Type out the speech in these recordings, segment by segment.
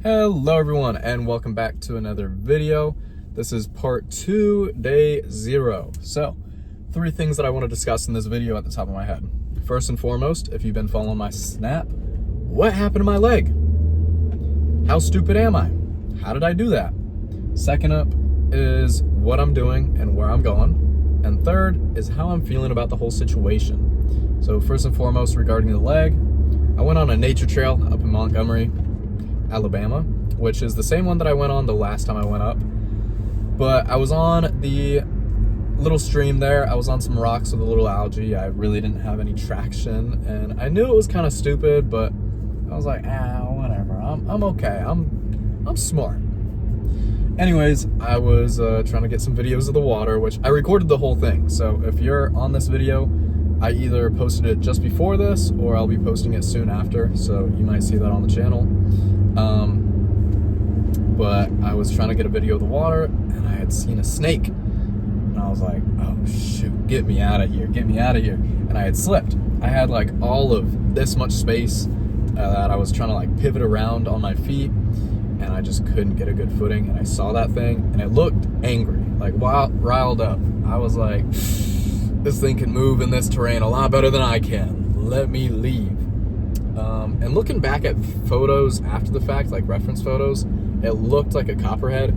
Hello everyone and welcome back to another video. This is part 2, day 0. So, 3 things that I want to discuss in this video at the top of my head. First and foremost, if you've been following my Snap, what happened to my leg? How stupid am I? How did I do that? Second up is what I'm doing and where I'm going. And third is how I'm feeling about the whole situation. So first and foremost, regarding the leg, I went on a nature trail up in Montgomery, Alabama, which is the same one that I went on the last time I went up. But I was on the little stream there. I was on some rocks with a little algae. I really didn't have any traction, and I knew it was kind of stupid, but I was like, whatever. I'm okay. I'm smart. Anyways, I was trying to get some videos of the water, which I recorded the whole thing. So if you're on this video, I either posted it just before this or I'll be posting it soon after, so you might see that on the channel. But I was trying to get a video of the water and I had seen a snake and I was like, oh shoot, get me out of here, and I had slipped. I had like all of this much space that I was trying to like pivot around on my feet, and I just couldn't get a good footing, and I saw that thing and it looked angry, like riled up. I was like, this thing can move in this terrain a lot better than I can. Let me leave. And looking back at photos after the fact, like reference photos, it looked like a copperhead.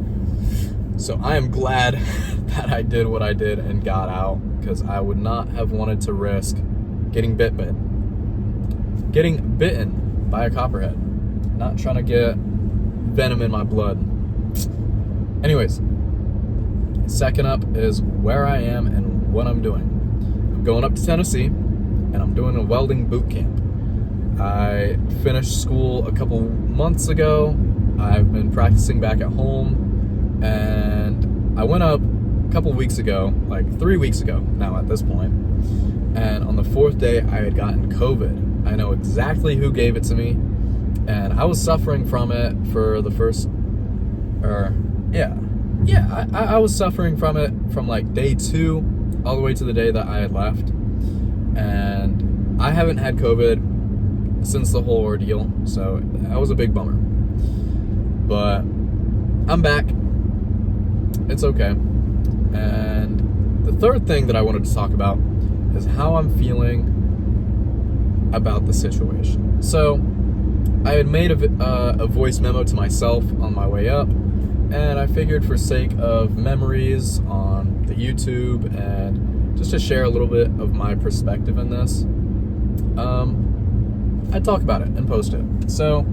So I am glad that I did what I did and got out, because I would not have wanted to risk getting bitten by a copperhead. Not trying to get venom in my blood. Anyways, second up is where I am and what I'm doing. I'm going up to Tennessee and I'm doing a welding boot camp. I finished school a couple months ago. I've been practicing back at home, and I went up a couple weeks ago, like 3 weeks ago now at this point, and on the 4th day I had gotten COVID. I know exactly who gave it to me, and I was suffering from it for the first, I was suffering from it from like day 2 all the way to the day that I had left, and I haven't had COVID since the whole ordeal, so that was a big bummer. But I'm back. It's okay. And the third thing that I wanted to talk about is how I'm feeling about the situation. So I had made a voice memo to myself on my way up, and I figured for sake of memories on the YouTube and just to share a little bit of my perspective in this, I'd talk about it and post it. So,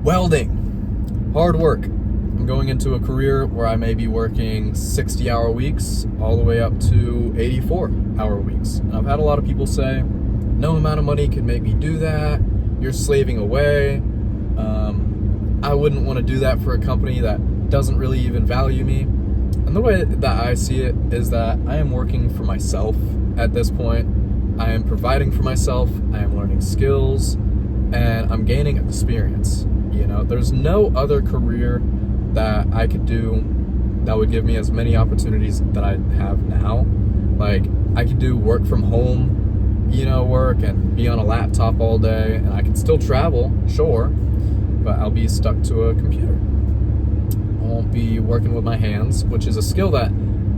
welding, hard work. I'm going into a career where I may be working 60-hour weeks all the way up to 84-hour weeks. And I've had a lot of people say, no amount of money can make me do that. You're slaving away. I wouldn't want to do that for a company that doesn't really even value me. And the way that I see it is that I am working for myself at this point. I am providing for myself, I am learning skills, and I'm gaining experience. You know, there's no other career that I could do that would give me as many opportunities that I have now. Like, I could do work from home, work and be on a laptop all day, and I can still travel, sure, but I'll be stuck to a computer. I won't be working with my hands, which is a skill that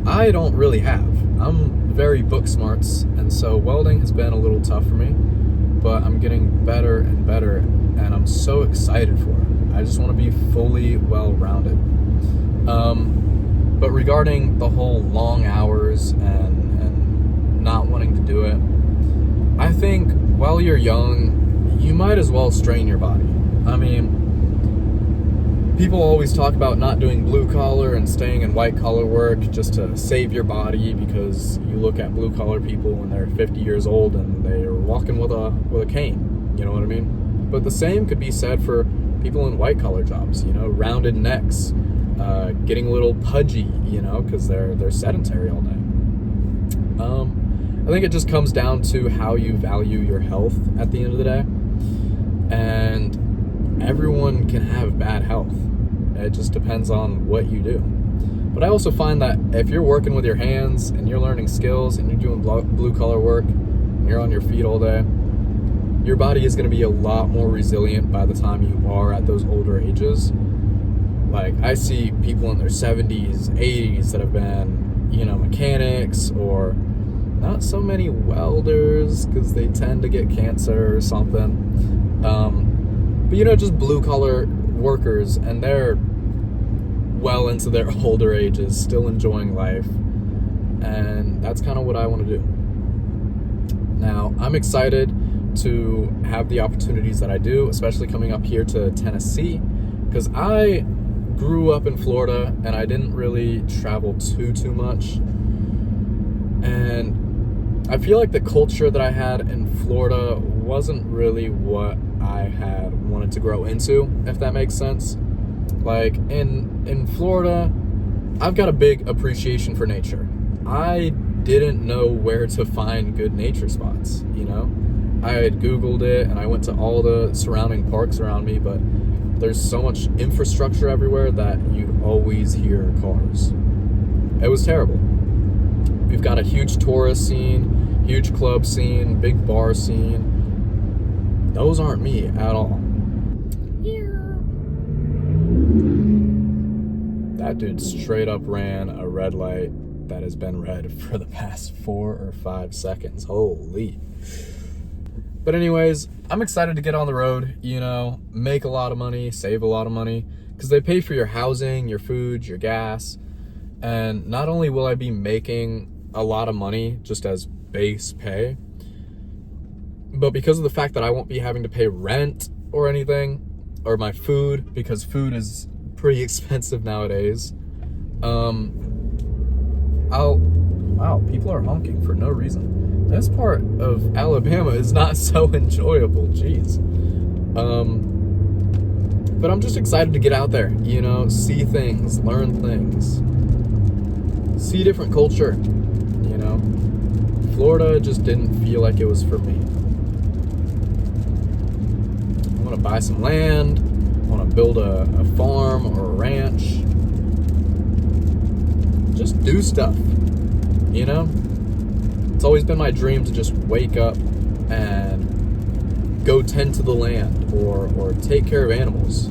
I don't really have. I'm very book smarts, and so welding has been a little tough for me, but I'm getting better and better, and I'm so excited for it. I just want to be fully well-rounded. But regarding the whole long hours and not wanting to do it, I think while you're young, you might as well strain your body. I mean, people always talk about not doing blue collar and staying in white collar work just to save your body, because you look at blue collar people when they're 50 years old and they're walking with a cane, you know what I mean? But the same could be said for people in white collar jobs, rounded necks, getting a little pudgy, because they're sedentary all day. I think it just comes down to how you value your health at the end of the day. And everyone can have bad health. It just depends on what you do. But I also find that if you're working with your hands and you're learning skills and you're doing blue collar work and you're on your feet all day, your body is going to be a lot more resilient by the time you are at those older ages. Like, I see people in their 70s, 80s that have been, mechanics, or not so many welders because they tend to get cancer or something. But, just blue-collar workers, and they're well into their older ages, still enjoying life. And that's kind of what I want to do. Now, I'm excited to have the opportunities that I do, especially coming up here to Tennessee, because I grew up in Florida and I didn't really travel too much. And I feel like the culture that I had in Florida wasn't really what I had wanted to grow into, if that makes sense. Like, in Florida, I've got a big appreciation for nature. I didn't know where to find good nature spots, I had Googled it and I went to all the surrounding parks around me, but there's so much infrastructure everywhere that you'd always hear cars. It was terrible. We've got a huge tourist scene, huge club scene, big bar scene. Those aren't me at all. That dude straight up ran a red light that has been red for the past 4 or 5 seconds. Holy. But anyways, I'm excited to get on the road, make a lot of money, save a lot of money, because they pay for your housing, your food, your gas. And not only will I be making a lot of money just as base pay, but because of the fact that I won't be having to pay rent or anything, or my food, because food is pretty expensive nowadays. Wow, people are honking for no reason. This part of Alabama is not so enjoyable, jeez. But I'm just excited to get out there, see things, learn things, see different culture, Florida just didn't feel like it was for me. I want to buy some land, I want to build a farm or a ranch, just do stuff, It's always been my dream to just wake up and go tend to the land or take care of animals,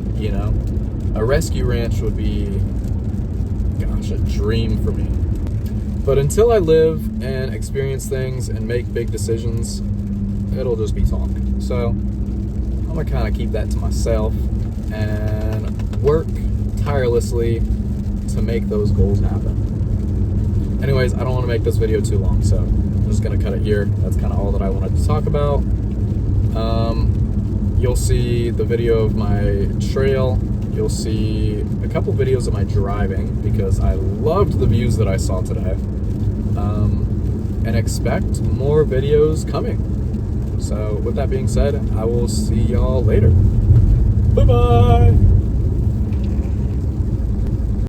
A rescue ranch would be, a dream for me. But until I live and experience things and make big decisions, it'll just be talk. So I'm gonna kind of keep that to myself and work tirelessly to make those goals happen. Anyways, I don't want to make this video too long, so I'm just going to cut it here. That's kind of all that I wanted to talk about. You'll see the video of my trail. You'll see a couple videos of my driving, because I loved the views that I saw today. And expect more videos coming. So with that being said, I will see y'all later. Bye-bye!